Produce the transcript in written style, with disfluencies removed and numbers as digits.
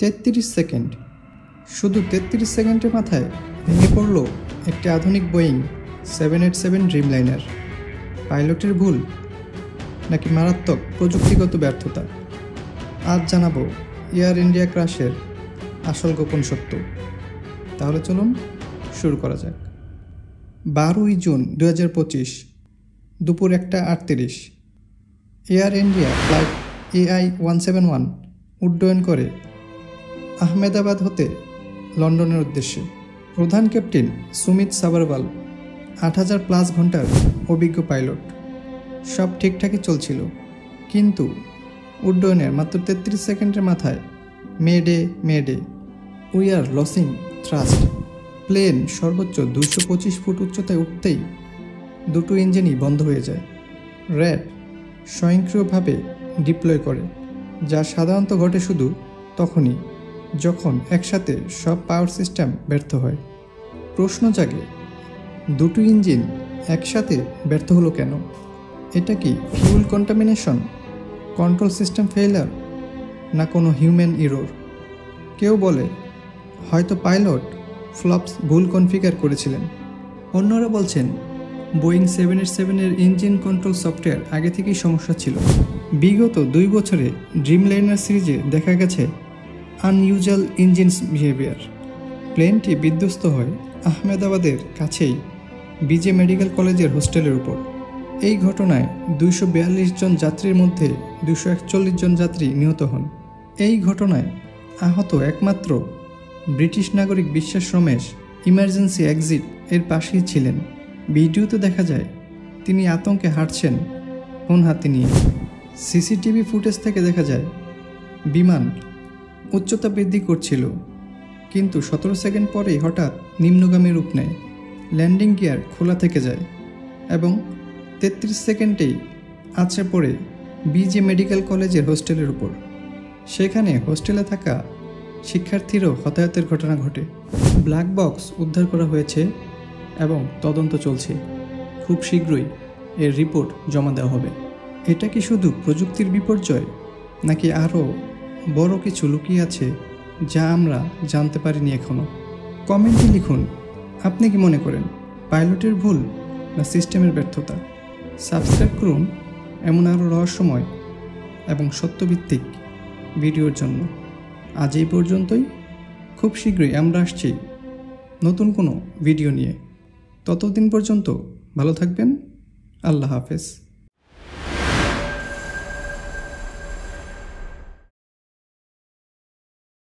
33 second. শুধু 33 সেকেন্ডের মাথায় ভেঙে পড়ল একটি আধুনিক বোয়িং 787 ড্রিমলাইনার। পাইলটের ভুল নাকি মারাত্মক প্রযুক্তিগত ব্যর্থতা? আজ জানাবো এয়ার ইন্ডিয়া ক্র্যাশের আসল গোপন সত্য। তাহলে চলুন শুরু করা যাক। 12 জুন 2025 দুপুর 1:38 এয়ার ইন্ডিয়া ফ্লাইট AI-171 উড্ডয়ন করে আহমেদাবাদ হতে লন্ডনের উদ্দেশ্যে। প্রধান ক্যাপ্টেন সুমিত সাবারওয়াল 8000+ ঘন্টার অভিজ্ঞ পাইলট। সব ঠিকঠাকই চলছিল, কিন্তু উড্ডয়নের মাত্র 33 সেকেন্ডের মাথায় mayday we are losing thrust. Plane সর্বোচ্চ 225 ফুট উচ্চতায় উঠতেই দুটো ইঞ্জিনই বন্ধ হয়ে যায়। র্যাড স্বয়ংক্রিয়ভাবে ডিপ্লয় করে, যা সাধারণত ঘটে শুধু তখনই যখন একসাথে সব পাওয়ার সিস্টেম ব্যর্থ হয়। প্রশ্ন জাগে, দুটো ইঞ্জিন একসাথে ব্যর্থ হলো কেন? এটা কি fuel contamination, control system failure, না কোনো হিউম্যান এরর? কেউ বলে হয়তো পাইলট ফ্লপস ভুল কনফিগার করেছিলেন। অন্যরা বলছেন বোয়িং 787-এর ইঞ্জিন কন্ট্রোল সফটওয়্যার আগে থেকেই সমস্যা ছিল। বিগত 2 বছরে ড্রিমলাইনার সিরিজে দেখা গেছে আনইউজুয়াল ইঞ্জিনস বিহেভিয়ার। প্লেনটি বিধ্বস্ত হয় আহমেদাবাদের কাছেই বিজে মেডিকেল কলেজের হোস্টেলের উপর। এই ঘটনায় 242 জন যাত্রীর মধ্যে 241 জন যাত্রী নিহত হন। এই ঘটনায় আহত একমাত্র ব্রিটিশ নাগরিক বিশ্বাস রমেশ ইমার্জেন্সি এক্সিট এর পাশেই ছিলেন। ভিডিওতে দেখা যায় তিনি আতঙ্কে হাঁটছেন ফোন হাতে নিয়ে। সিসিটিভি ফুটেজ থেকে দেখা যায় বিমান উচ্চতা বৃদ্ধি করছিল, কিন্তু 17 সেকেন্ড পরেই হঠাৎ নিম্নগামী রূপ নেয়। ল্যান্ডিং গিয়ার খোলা থেকে যায় এবং 33 সেকেন্ডেই আছড়ে পড়ে বিজে মেডিকেল কলেজের হোস্টেলের উপর। সেখানে হোস্টেলে থাকা শিক্ষার্থীরও হতাহতের ঘটনা ঘটে। ব্ল্যাক বক্স উদ্ধার করা হয়েছে এবং তদন্ত চলছে। খুব শীঘ্রই এর রিপোর্ট জমা দেওয়া হবে। এটা কি শুধু প্রযুক্তির বিপর্যয়, নাকি আরও বড় কিছু লুকিয়ে আছে যা আমরা জানতে পারিনি এখনও? কমেন্টে লিখুন, আপনি কি মনে করেন পাইলটের ভুল না সিস্টেমের ব্যর্থতা? সাবস্ক্রাইব করুন এমন আরও রহস্যময় এবং সত্যভিত্তিক ভিডিওর জন্য। আজ এই পর্যন্তই। খুব শীঘ্রই আমরা আসছি নতুন কোনো ভিডিও নিয়ে। ততদিন পর্যন্ত ভালো থাকবেন। আল্লাহ হাফেজ।